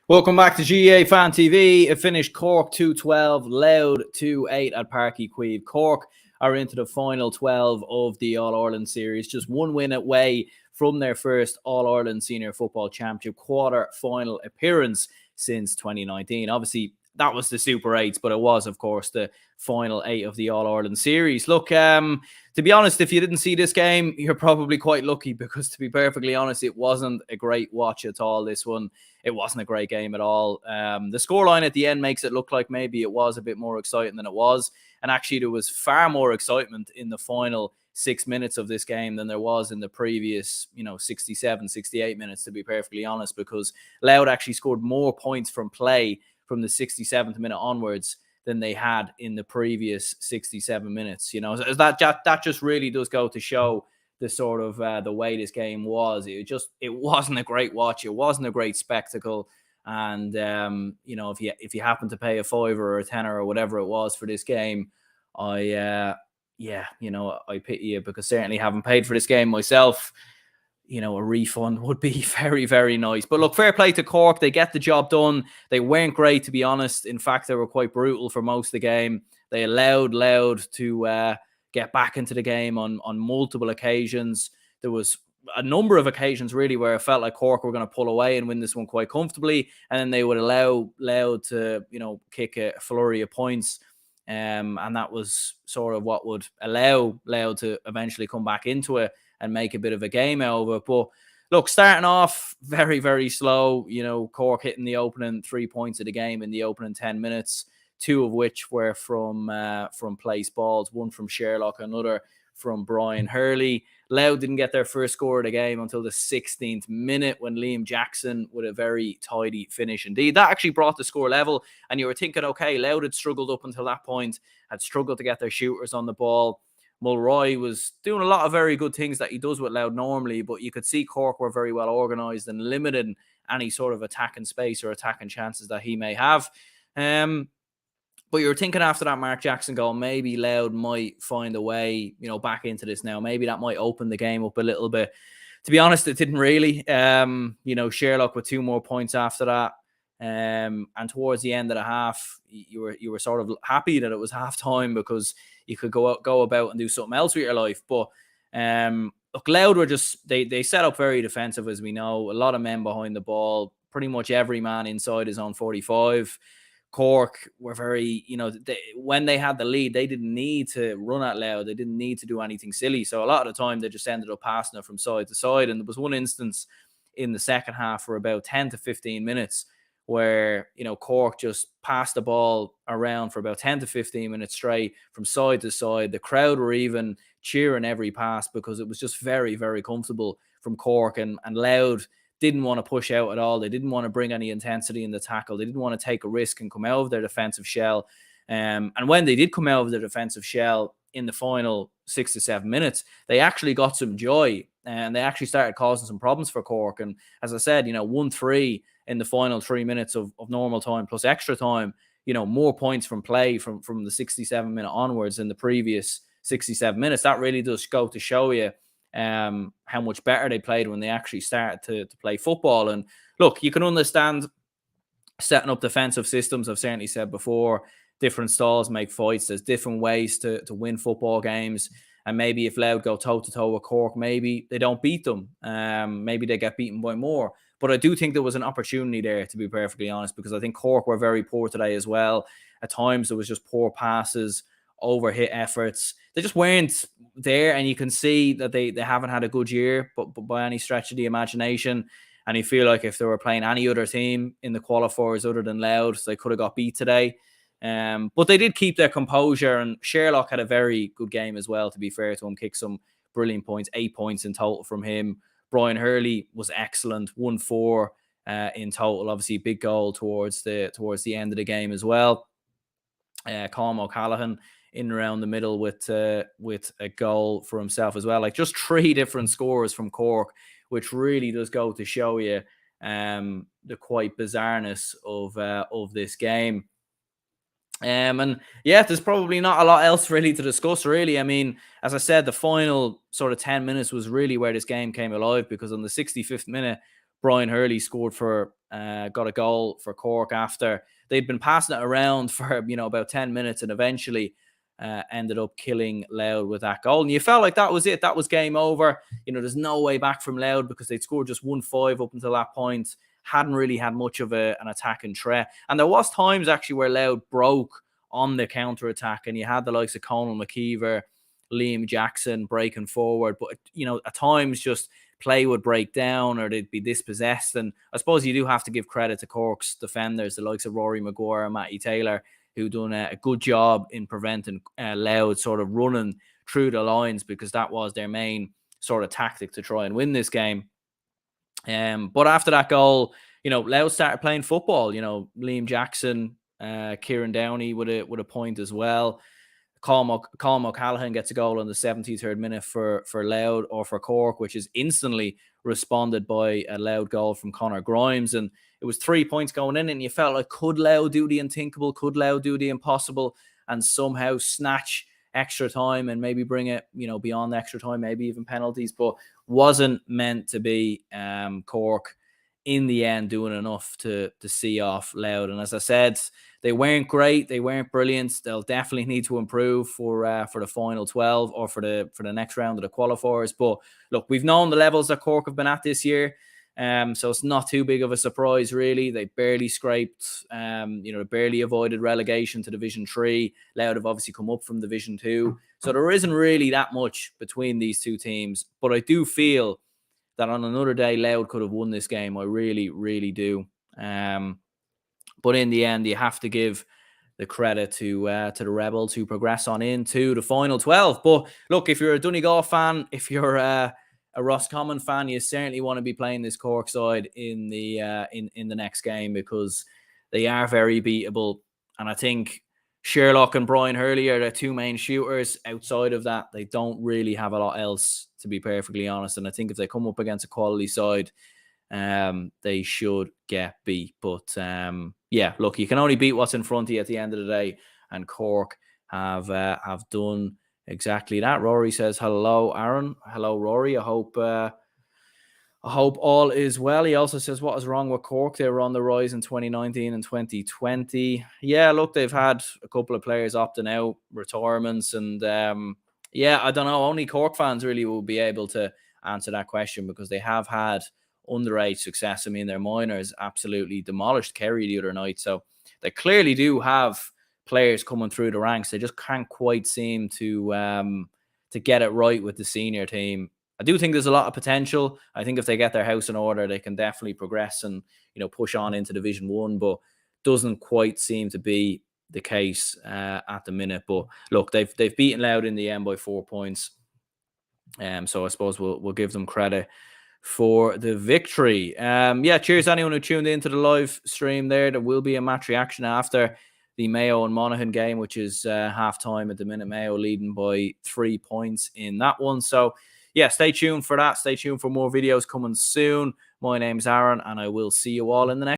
Welcome back to GAA Fan TV. It finished Cork 2-12, Louth 2-8 at Páirc Uí Chaoimh. Cork are into the final 12 of the All-Ireland series, just one win away from their first All-Ireland Senior Football Championship quarter-final appearance since 2019. Obviously, that was the Super 8s, but it was, of course, the final 8 of the All-Ireland series. Look, to be honest, if you didn't see this game, you're probably quite lucky because, to be perfectly honest, it wasn't a great watch at all, this one. It wasn't a great game at all. The scoreline at the end makes it look like maybe it was a bit more exciting than it was. And actually, there was far more excitement in the final 6 minutes of this game than there was in the previous, 67, 68 minutes, to be perfectly honest, because Louth actually scored more points from play from the 67th minute onwards than they had in the previous 67 minutes. That just really does go to show the sort of the way this game was. It wasn't a great watch. It wasn't a great spectacle. And if you happen to pay a $5 or a $10 or whatever it was for this game, I pity you, because certainly haven't paid for this game myself. A refund would be very, very nice. But look, fair play to Cork. They get the job done. They weren't great, to be honest. In fact, they were quite brutal for most of the game. They allowed Louth to get back into the game on multiple occasions. There was a number of occasions, really, where it felt like Cork were going to pull away and win this one quite comfortably. And then they would allow Louth to, kick a flurry of points. And that was sort of what would allow Louth to eventually come back into it and make a bit of a game out of it. But look, starting off very, very slow, Cork hitting the opening 3 points of the game in the opening 10 minutes, 2 of which were from place balls, one from Sherlock, another from Brian Hurley. Louth didn't get their first score of the game until the 16th minute when Liam Jackson with a very tidy finish indeed. That actually brought the score level, and you were thinking, okay, Louth had struggled up until that point, had struggled to get their shooters on the ball. Mulroy was doing a lot of very good things that he does with Louth normally, but you could see Cork were very well organised and limited any sort of attacking space or attacking chances that he may have. But you were thinking after that Mark Jackson goal, maybe Louth might find a way, back into this now. Maybe that might open the game up a little bit. To be honest, it didn't really. Sherlock with 2 more points after that. And towards the end of the half, you were sort of happy that it was half time, because you could go about and do something else with your life. But look, Louth were just they set up very defensive, as we know. A lot of men behind the ball, pretty much every man inside his own 45. Cork were very, when they had the lead, they didn't need to run at Louth. They didn't need to do anything silly. So a lot of the time, they just ended up passing it from side to side. And there was one instance in the second half for about 10 to 15 minutes where, Cork just passed the ball around for about 10 to 15 minutes straight from side to side. The crowd were even cheering every pass because it was just very, very comfortable from Cork, and Louth didn't want to push out at all. They didn't want to bring any intensity in the tackle. They didn't want to take a risk and come out of their defensive shell. And when they did come out of their defensive shell in the final 6 to 7 minutes, they actually got some joy, and they actually started causing some problems for Cork. And as I said, 1-3 in the final 3 minutes of normal time plus extra time, more points from play from the 67 minute onwards in the previous 67 minutes. That really does go to show you how much better they played when they actually started to play football. And look, you can understand setting up defensive systems. I've certainly said before, different styles make fights. There's different ways to win football games. And maybe if Louth go toe-to-toe with Cork, maybe they don't beat them. Maybe they get beaten by more. But I do think there was an opportunity there, to be perfectly honest, because I think Cork were very poor today as well. At times, there was just poor passes, overhit efforts. They just weren't there, and you can see that they haven't had a good year, but by any stretch of the imagination. And you feel like if they were playing any other team in the qualifiers other than Louth, they could have got beat today. But they did keep their composure, and Sherlock had a very good game as well, to be fair to him. Kicked some brilliant points, 8 points in total from him. Brian Hurley was excellent, 1-4 in total. Obviously, big goal towards the end of the game as well. Colm O'Callaghan in around the middle with a goal for himself as well. Like, just 3 different scores from Cork, which really does go to show you the quite bizarreness of this game. And yeah, there's probably not a lot else really to discuss, really. I mean, as I said, the final sort of 10 minutes was really where this game came alive, because on the 65th minute, Brian Hurley scored for, got a goal for Cork after they'd been passing it around for, about 10 minutes, and eventually ended up killing Louth with that goal. And you felt like that was it. That was game over. There's no way back from Louth because they'd scored just 1-5 up until that point. Hadn't really had much of an attacking threat. And there was times actually where Louth broke on the counter-attack, and you had the likes of Conal McKeever, Liam Jackson breaking forward. But, at times just play would break down or they'd be dispossessed. And I suppose you do have to give credit to Cork's defenders, the likes of Rory Maguire and Matty Taylor, who done a good job in preventing Louth sort of running through the lines, because that was their main sort of tactic to try and win this game. But after that goal, Louth started playing football. Liam Jackson, Kieran Downey with a point as well. Colm O'Callaghan gets a goal in the 73rd minute for Louth, or for Cork, which is instantly responded by a Louth goal from Conor Grimes. And it was 3 points going in, and you felt like, could Louth do the unthinkable? Could Louth do the impossible and somehow snatch extra time and maybe bring it, beyond extra time, maybe even penalties? But wasn't meant to be. Cork, in the end, doing enough to see off Louth. And as I said, they weren't great. They weren't brilliant. They'll definitely need to improve for the final 12 or for the next round of the qualifiers. But look, we've known the levels that Cork have been at this year. So it's not too big of a surprise, really. They barely scraped, they barely avoided relegation to Division 3. Louth have obviously come up from Division 2. So there isn't really that much between these two teams. But I do feel that on another day, Louth could have won this game. I really, really do. But in the end, you have to give the credit to the Rebels, who progress on into the final 12. But look, if you're a Donegal fan, if you're a Roscommon fan, you certainly want to be playing this Cork side in the next game, because they are very beatable. And I think Sherlock and Brian Hurley are the two main shooters. Outside of that, they don't really have a lot else, to be perfectly honest. And I think if they come up against a quality side, they should get beat. But look, you can only beat what's in front of you at the end of the day, and Cork have done exactly that. Rory says hello, Aaron. Hello, Rory. I hope all is well. He also says, what is wrong with Cork? They were on the rise in 2019 and 2020. Yeah, look, they've had a couple of players opting out, retirements, and I don't know. Only Cork fans really will be able to answer that question, because they have had underage success. I mean, their minors absolutely demolished Kerry the other night. So they clearly do have players coming through the ranks. They just can't quite seem to get it right with the senior team. I do think there's a lot of potential. I think if they get their house in order, they can definitely progress and, push on into Division 1, but doesn't quite seem to be the case at the minute. But look, they've beaten Louth in the end by 4 points. So I suppose we'll give them credit for the victory. Cheers to anyone who tuned into the live stream there. There will be a match reaction after the Mayo and Monaghan game, which is half-time at the minute. Mayo leading by 3 points in that one. So, stay tuned for that. Stay tuned for more videos coming soon. My name's Aaron, and I will see you all in the next